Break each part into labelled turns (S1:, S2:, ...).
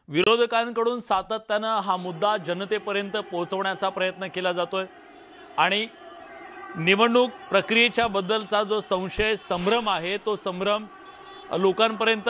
S1: विरोधकांकडून सातत्यानं हा मुद्दा जनतेपर्यंत पोहोचवण्याचा प्रयत्न केला जातोय आणि निवडणूक प्रक्रियेच्या बद्दलचा जो संशय संभ्रम आहे तो संभ्रम लोकांपर्यंत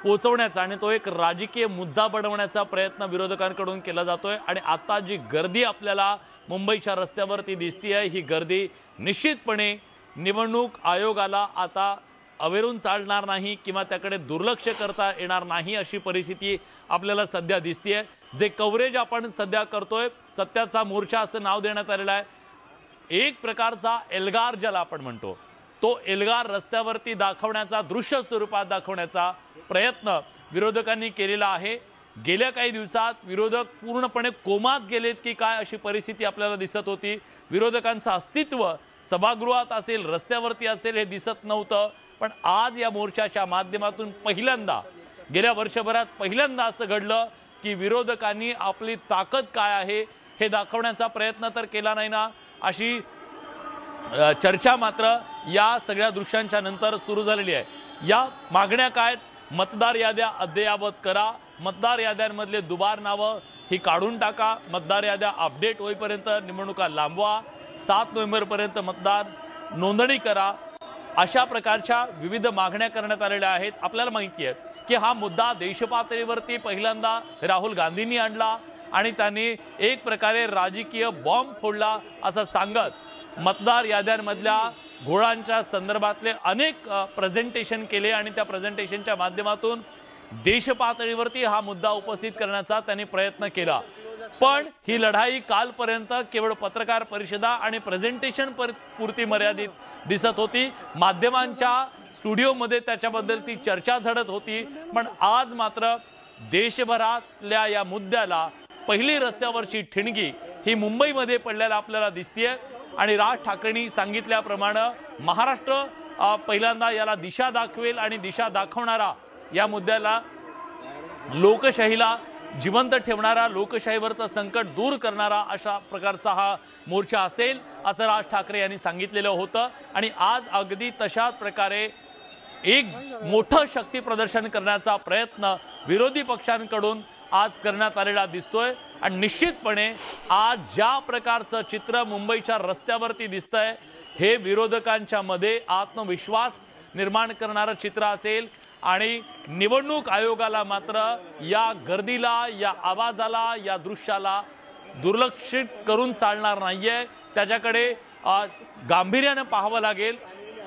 S1: पोहोचवण्याचा आणि तो एक राजकीय मुद्दा बनवण्याचा प्रयत्न विरोधकांकडून केला जातोय। आणि आता जी गर्दी आपल्याला मुंबईच्या रस्त्यावरती दिसतीये ही गर्दी निश्चितपणे निवडणूक आयोगाला आता अवेरून चालणार नाही किंवा त्याकडे दुर्लक्ष करता येणार नाही अशी परिस्थिती आपल्याला सध्या दिसतीये। जे कव्हरेज आपण सध्या करतोय सत्याचा मोर्चा असं नाव देण्यात आलेलं आहे। एक प्रकारचा एल्गार ज्याला आपण म्हणतो तो एल्गार रस्त्यावरती दाखवण्याचा दृश्य स्वरूपात दाखवण्याचा प्रयत्न विरोधकांनी केलेला आहे। गेल्या काही दिवसात विरोधक पूर्णपणे कोमात गेलेत की काय अशी परिस्थिती आपल्याला दिसत होती। विरोधकांचं अस्तित्व सभागृहात असेल रस्त्यावरती असेल हे दिसत नव्हतं, पण आज या मोर्चाच्या माध्यमातून पहिल्यांदा गेल्या वर्षभरात पहिल्यांदा असं घडलं की विरोधकांनी आपली ताकद काय आहे हे दाखवण्याचा प्रयत्न तर केला नाही ना अशी चर्चा मात्र या सगळ्या दृश्यांच्या नंतर सुरू झालेली आहे। या मागण्या काय? मतदार याद्या अद्ययावत करा, मतदार याद्यांमधले दुबार नावं ही काढून टाका, मतदार याद्या अपडेट होईपर्यंत निवडणुका लांबवा, 7 नोव्हेंबरपर्यंत मतदार नोंदणी करा, अशा प्रकारच्या विविध मागण्या करण्यात आलेल्या आहेत। आपल्याला माहिती आहे की हा मुद्दा देशपातळीवरती पहिल्यांदा राहुल गांधींनी आणला आणि त्यांनी एक प्रकारे राजकीय बॉम्ब फोडला असं सांगत मतदार याद्यांमधल्या घोळांच्या संदर्भातले अनेक प्रेझेंटेशन केले आणि त्या प्रेझेंटेशनच्या माध्यमातून देशपातळीवरती हा मुद्दा उपस्थित करण्याचा त्यांनी प्रयत्न केला। पण ही लढाई कालपर्यंत केवळ पत्रकार परिषदा आणि प्रेझेंटेशन पुरती मर्यादित दिसत होती। माध्यमांच्या स्टुडिओमध्ये त्याच्याबद्दल ती चर्चा झडत होती, पण आज मात्र देशभरातल्या या मुद्द्याला पहिली रस्त्यावरची ठिणगी ही मुंबईमध्ये पडल्याला आपल्याला दिसतेय। आणि राज ठाकरेंनी सांगितल्याप्रमाणे महाराष्ट्र पहिल्यांदा याला दिशा दाखवेल आणि दिशा दाखवणारा या मुद्द्याला लोकशाहीला जिवंत ठेवणारा लोकशाहीवरचं संकट दूर करणारा अशा प्रकारचा हा मोर्चा असेल असं राज ठाकरे यांनी सांगितलेलं होतं। आणि आज अगदी तशाच प्रकारे एक मोठं शक्ती प्रदर्शन करण्याचा प्रयत्न विरोधी पक्षांकडून आज करण्यात आलेला दिसतोय। आणि निश्चितपणे आज ज्या प्रकारचं चित्र मुंबईच्या रस्त्यावरती दिसतंय हे विरोधकांच्या मध्ये आत्मविश्वास निर्माण करणारं चित्र असेल आणि निवडणूक आयोगाला मात्र या गर्दीला, या आवाजाला, या दृश्याला दुर्लक्षित करून चालणार नाहीये। त्याच्याकडे गांभीर्याने पाहावं लागेल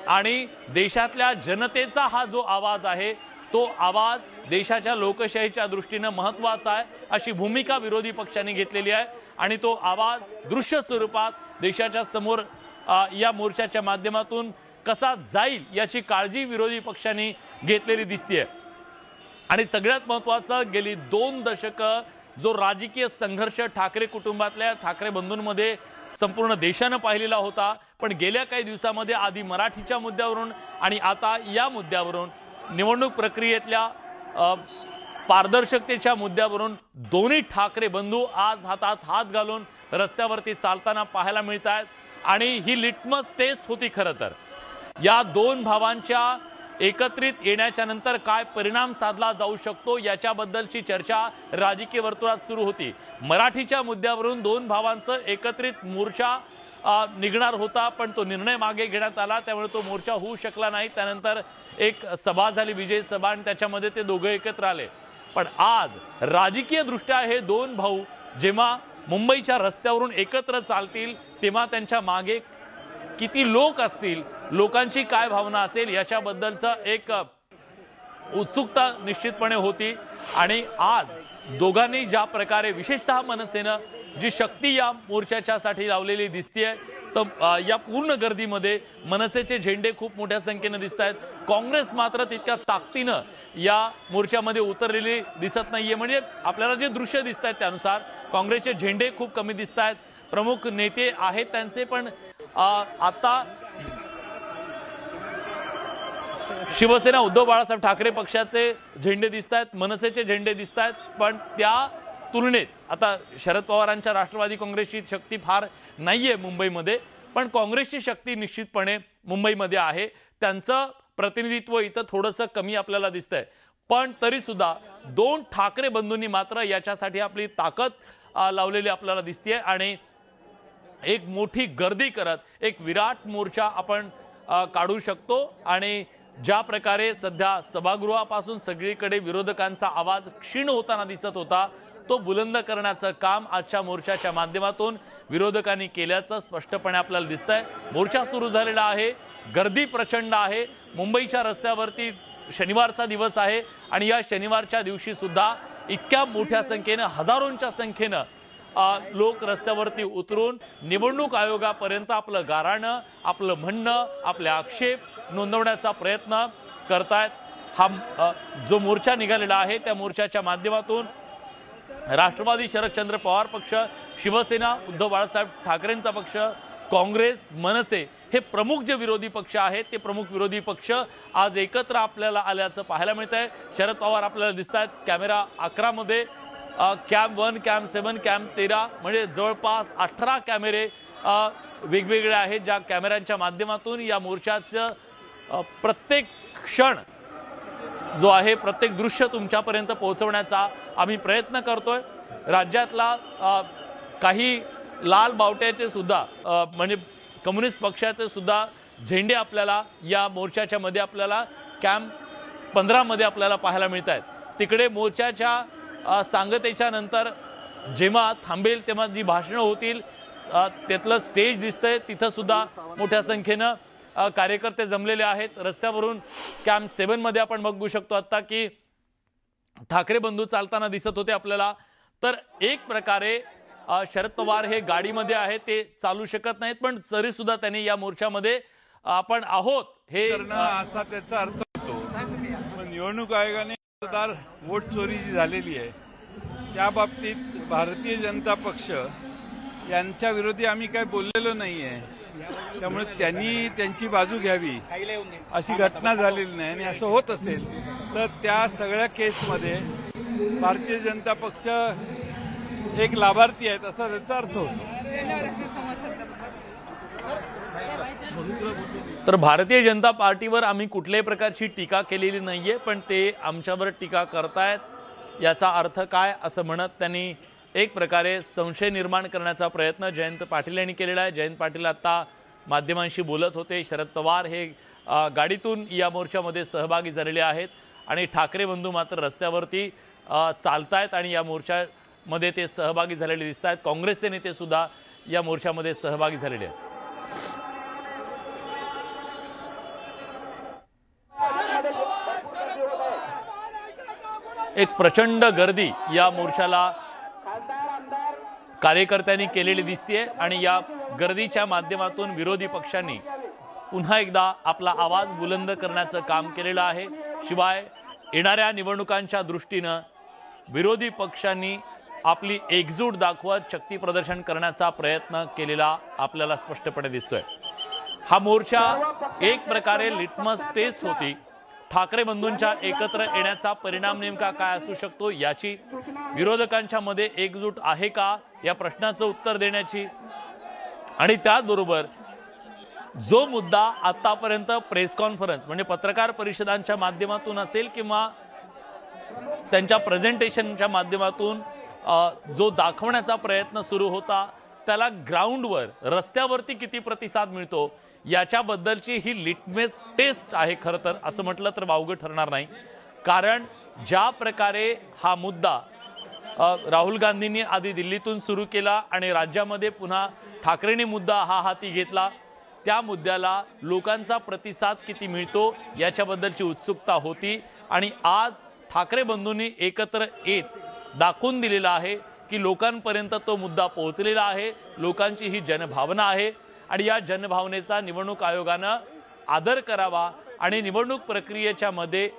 S1: आणि देशातल्या जनतेचा हा जो आवाज आहे तो आवाज देशाच्या लोकशाहीच्या दृष्टीने महत्त्वाचा आहे अशी भूमिका विरोधी पक्षांनी घेतलेली आहे। आणि तो आवाज दृश्य स्वरूपात देशाच्या समोर या मोर्चाच्या माध्यमातून कसा जाईल याची काळजी विरोधी पक्षांनी घेतलेली दिसतेय। आणि सगळ्यात महत्त्वाचं गेली 2 दशकं जो राजकीय संघर्ष ठाकरे कुटुंबातल्या ठाकरे बंधूंमध्ये संपूर्ण देशाने पाहिलेला होता, पण गेल्या काही दिवसांमध्ये आधी मराठीच्या मुद्द्यावरून आणि आता या मुद्द्यावरून निवडणूक प्रक्रियेतल्या पारदर्शकतेच्या मुद्द्यावरून दोन्ही ठाकरे बंधू आज हातात हात घालून रस्त्यावरती चालताना पाहायला मिळत आहेत। आणि ही लिटमस टेस्ट होती खरं तर या दोन भावांच्या एकत्रित येण्याच्या नंतर काय परिणाम साधला जाऊ शकतो याच्याबद्दलची चर्चा राजकीय वर्तुळात सुरू होती। मराठीच्या मुद्द्यावरून 2 भावांचं एकत्रित मोर्चा निघणार होता, पण तो निर्णय मागे घेण्यात आला, त्यामुळे तो मोर्चा होऊ शकला नाही। त्यानंतर एक सभा झाली, विजय सभा, आणि त्याच्यामध्ये ते दोघे एकत्र आले। पण आज राजकीय दृष्ट्या हे 2 भाऊ जेव्हा मुंबईच्या रस्त्यावरून एकत्र चालतील तेव्हा त्यांच्या मागे किती लोक असतील, लोकांची काय भावना असेल याच्याबद्दलचा एक उत्सुकता निश्चितपणे होती। आणि आज दोघांनी ज्या प्रकारे विशेषतः मनसेनं जी शक्ती या मोर्चाच्यासाठी लावलेली दिसतेय, या पूर्ण गर्दीमध्ये मनसेचे झेंडे खूप मोठ्या संख्येने दिसत आहेत। काँग्रेस मात्र तितक्या ताकदीनं या मोर्चामध्ये उतरलेली दिसत नाहीये। म्हणजे आपल्याला जे दृश्य दिसत आहेत त्यानुसार काँग्रेसचे झेंडे खूप कमी दिसत आहेत, प्रमुख नेते आहेत त्यांचे, पण आता शिवसेना उद्धव बाळासाहेब ठाकरे पक्षाचे झेंडे दिसत आहेत, मनसेचे झेंडे दिसत आहेत, पण त्या तुलनेत आता शरद पवारांच्या राष्ट्रवादी काँग्रेसची शक्ती फार नाहीये मुंबईमध्ये, पण काँग्रेसची शक्ती निश्चितपणे मुंबईमध्ये आहे। त्यांचं प्रतिनिधित्व इथं थोडंसं कमी आपल्याला दिसतंय। पण तरी सुद्धा दोन ठाकरे बंधूंनी मात्र याच्यासाठी आपली ताकद लावलेली आपल्याला दिसते आणि एक मोठी गर्दी करत एक विराट मोर्चा आपण काढू शकतो। आणि ज्या प्रकारे सध्या सभागृहापासून सगळीकडे विरोधकांचा आवाज क्षीण होताना दिसत होता तो बुलंद करण्याचं काम आजच्या मोर्चाच्या माध्यमातून विरोधकांनी केल्याचं स्पष्टपणे आपल्याला दिसतंय। मोर्चा सुरू झालेला आहे, गर्दी प्रचंड आहे। मुंबईच्या रस्त्यावरती शनिवारचा दिवस आहे आणि या शनिवारच्या दिवशी सुद्धा इतक्या मोठ्या संख्येने हजारोंच्या संख्येने लोक रस्त्यावरती उतरून निवडणूक आयोगापर्यंत आपलं गाऱ्हाणं आपलं म्हणणं आपले आक्षेप नोंदवण्याचा प्रयत्न करतायत। हा जो मोर्चा निघालेला आहे त्या मोर्चाच्या माध्यमातून राष्ट्रवादी शरदचंद्र पवार पक्ष, शिवसेना उद्धव बाळासाहेब ठाकरेंचा पक्ष, काँग्रेस, मनसे हे प्रमुख जे विरोधी पक्ष आहेत ते प्रमुख विरोधी पक्ष आज एकत्र आपल्याला आल्याचं पाहायला मिळतंय। शरद पवार आपल्याला दिसतात कॅमेरा 11 मध्ये, कॅम 1, कॅम 7, कॅम 13 म्हणजे जवळपास 18 कॅमेरे वेगवेगळे आहेत ज्या कॅमेऱ्यांच्या माध्यमातून या मोर्चाचं प्रत्येक क्षण जो आहे प्रत्येक दृश्य तुमच्यापर्यंत पोहोचवण्याचा आम्ही प्रयत्न करतोय। राज्यातला काही लाल बावट्याचे सुद्धा म्हणजे कम्युनिस्ट पक्षाचे सुद्धा झेंडे आपल्याला या मोर्चाच्या मध्ये आपल्याला कॅम्प 15 मध्ये आपल्याला पाहायला मिळत आहेत। तिकडे मोर्चाच्या सांगतेच्या नंतर जेव्हा थांबेल तेव्हा जी भाषणं होतील त्यातलं स्टेज दिसतंय, तिथं सुद्धा मोठ्या संख्येनं कार्यकर्ते जमलेले आहेत। रस्त्यावरून कॅम्प 7 मध्ये आपण बघू शकतो आता की ठाकरे बंधू चालताना दिसत होते आपल्याला। तर एक प्रकारे शरद पवार हे गाडीमध्ये आहे ते चालू शकत नाहीत पण तरी सुद्धा त्यांनी या मोर्चामध्ये आपण आहोत हे
S2: असा त्याचा अर्थ होतो। पण निवडणूक आयोगाने वोट चोरी जी झालेली आहे त्या बाबतीत भारतीय जनता पक्ष यांच्या विरोधी आम्ही काय बोललेलो नाहीये, त्यामुळे त्यांनी त्यांची बाजू घ्यावी अशी घटना झालेली नाही। आणि असं होत असेल तर त्या सगळ्या केसमध्ये भारतीय जनता पक्ष एक लाभार्थी आहेत असा त्याचा अर्थ होतो।
S1: तर भारतीय जनता पार्टीवर आम्ही कुठल्याही प्रकारची टीका केलेली नाहीये पण ते आमच्यावर टीका करतायत याचा अर्थ काय असं म्हणत त्यांनी एक प्रकारे संशय निर्माण करण्याचा प्रयत्न जयंत पाटील यांनी केलेला आहे। जयंत पाटील आता माध्यमांशी बोलत होते। शरद पवार हे गाडीतून या मोर्चामध्ये सहभागी झालेले आहेत आणि ठाकरे बंधू मात्र रस्त्यावरती चालतायत आणि या मोर्चामध्ये ते सहभागी झालेले दिसत आहेत। काँग्रेसचे नेते सुद्धा या मोर्चामध्ये सहभागी झालेले आहेत। एक प्रचंड गर्दी या मोर्चाला कार्यकर्त्यांनी केलेली दिसते आणि या गर्दीच्या माध्यमातून विरोधी पक्षांनी पुन्हा एकदा आपला आवाज बुलंद करण्याचं काम केलेलं आहे। शिवाय येणाऱ्या निवडणुकांच्या दृष्टीने विरोधी पक्षांनी आपली एकजूट दाखवत शक्ती प्रदर्शन करण्याचा प्रयत्न केलेला आपल्याला स्पष्टपणे दिसतोय। हा मोर्चा एक प्रकारे लिटमस टेस्ट होती। ठाकरे बंधूंच्या एकत्र येण्याचा परिणाम नेमका काय असू शकतो याची विरोधकांच्या मध्ये एकजूट आहे का या प्रश्नाचं उत्तर देण्याची आणि त्याचबरोबर जो मुद्दा आतापर्यंत प्रेस कॉन्फरन्स म्हणजे पत्रकार परिषदांच्या माध्यमातून असेल किंवा त्यांच्या प्रेझेंटेशनच्या माध्यमातून जो दाखवण्याचा प्रयत्न सुरू होता त्याला ग्राउंडवर रस्त्यावरती किती प्रतिसाद मिळतो याच्याबद्दलची ही लिटमस टेस्ट आहे खरं तर असं म्हटलं तर वावगं ठरणार नाही। कारण ज्या प्रकारे हा मुद्दा राहुल गांधींनी आधी दिल्लीतून सुरू केला आणि राज्यामध्ये पुन्हा ठाकरेंनी मुद्दा हा हाती घेतला त्या मुद्द्याला लोकांचा प्रतिसाद किती मिळतो याच्याबद्दलची उत्सुकता होती आणि आज ठाकरे बंधूंनी एकत्र येत दाखवून दिलेला आहे की लोकांपर्यंत तो मुद्दा पोहोचलेला आहे। लोकांची ही जनभावना आहे आणि या जनभावनेचा निवडणूक आयोगाने आदर करावा आणि निवडणूक प्रक्रियेच्या मध्ये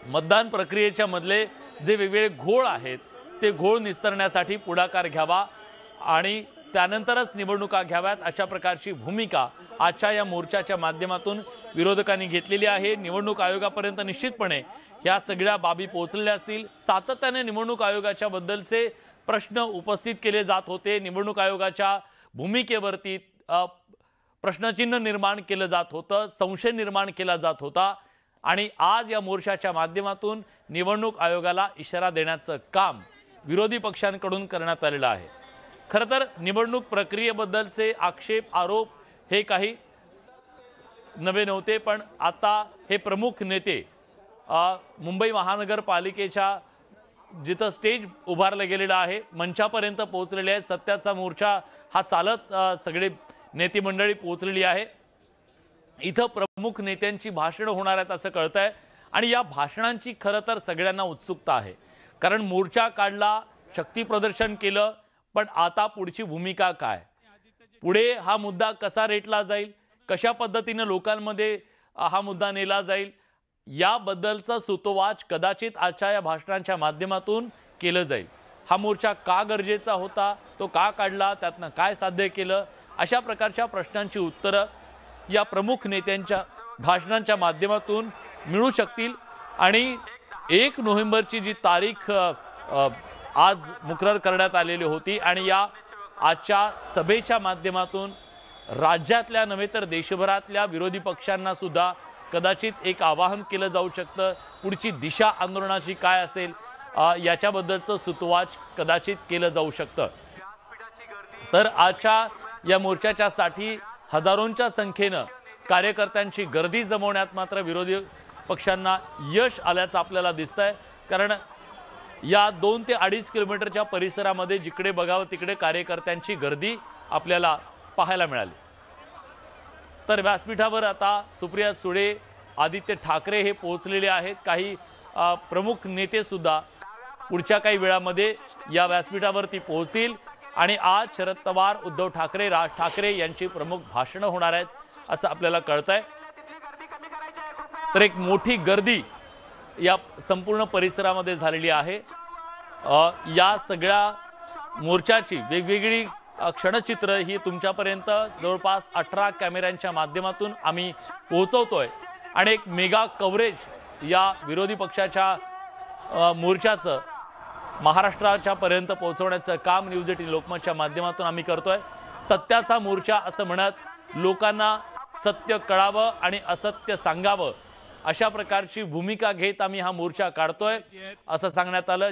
S1: मतदान प्रक्रियेच्या मधले जे वेगवेगळे घोळ आहेत ते घोळ निस्तरण्यासाठी पुढाकार घ्यावा आणि त्यानंतरच निवडणुका घ्याव्यात अशा प्रकारची भूमिका आजच्या या मोर्चाच्या माध्यमातून विरोधकांनी घेतलेली आहे। निवडणूक आयोगापर्यंत निश्चितपणे ह्या सगळ्या बाबी पोहोचलेल्या असतील। सातत्याने निवडणूक आयोगाच्या बद्दलचे प्रश्न उपस्थित केले जात होते। निवडणूक आयोगाच्या भूमिकेवरती प्रश्नचिन्ह निर्माण केलं जात होतं, संशय निर्माण केला जात होता आणि आज या मोर्चाच्या माध्यमातून निवडणूक आयोगाला इशारा देण्याचं काम विरोधी पक्षांकडून करण्यात आलेलं आहे। खरं तर निवडणूक प्रक्रियेबद्दलचे आक्षेप आरोप हे काही नवे नव्हते, पण आता हे प्रमुख नेते मुंबई महानगरपालिकेच्या जिथं स्टेज उभारलं गेलेलं आहे मंचापर्यंत पोहोचलेले आहे। सत्याचा मोर्चा हा चालत सगळे नेते मंडळी पोहोचलेली आहे। इथं प्रमुख नेत्यांची भाषणं होणार आहेत असं कळतंय आणि या भाषणांची खरं तर सगळ्यांना उत्सुकता आहे, कारण मोर्चा काढला, शक्ती प्रदर्शन केलं, पण आता पुढची भूमिका काय, पुढे हा मुद्दा कसा रेटला जाईल, कशा पद्धतीने लोकांमध्ये हा मुद्दा नेला जाईल, याबद्दलचा सुतोवाच कदाचित आजच्या या भाषणांच्या माध्यमातून केलं जाईल। हा मोर्चा का गरजेचा होता, तो का काढला, त्यातनं काय साध्य केलं, अशा प्रकारच्या प्रश्नांची उत्तरं या प्रमुख नेत्यांच्या भाषणांच्या माध्यमातून मिळू शकतील। आणि 1 नोव्हेंबरची जी तारीख आज मुकरर करण्यात आलेली होती आणि या आजच्या सभेच्या माध्यमातून राज्यातल्या नव्हे तर देशभरातल्या विरोधी पक्षांना सुद्धा कदाचित एक आवाहन केलं जाऊ शकतं, पुढची दिशा आंदोलनाची काय असेल याच्याबद्दलचं सुतोवाच कदाचित केलं जाऊ शकतं। तर आजच्या या मोर्चाच्यासाठी हजारोंच्या संख्येनं कार्यकर्त्यांची गर्दी जमवण्यात मात्र विरोधी पक्षांना यश आल्याचं आपल्याला दिसतंय, कारण या 2 ते 2.5 किलोमीटरच्या परिसरामध्ये जिकडे बघावं तिकडे कार्यकर्त्यांची गर्दी आपल्याला पाहायला मिळाली। तर व्यासपीठावर आता सुप्रिया सुळे, आदित्य ठाकरे हे पोहोचलेले आहेत। काही प्रमुख नेते सुद्धा पुढच्या काही वेळामध्ये या व्यासपीठावरती पोहोचतील आणि आज शरद पवार, उद्धव ठाकरे, राज ठाकरे यांची प्रमुख भाषणं होणार आहेत असं आपल्याला कळतंय। तर एक मोठी गर्दी या संपूर्ण परिसरामध्ये झालेली आहे। या सगळ्या मोर्चाची वेगवेगळी क्षणचित्र ही तुमच्यापर्यंत जवळपास 18 कॅमेऱ्यांच्या माध्यमातून आम्ही पोहोचवतोय आणि एक मेगा कव्हरेज या विरोधी पक्षाच्या मोर्चाचं महाराष्ट्राच्या पर्यंत पोहोचवण्याचं काम न्यूज 18 लोकमतच्या माध्यमातून आम्ही करतोय। सत्याचा मोर्चा असं म्हणत लोकांना सत्य कळावं आणि असत्य सांगावं अशा प्रकारची भूमिका घेत आम्ही हा मोर्चा काढतोय असं सांगण्यात आलं।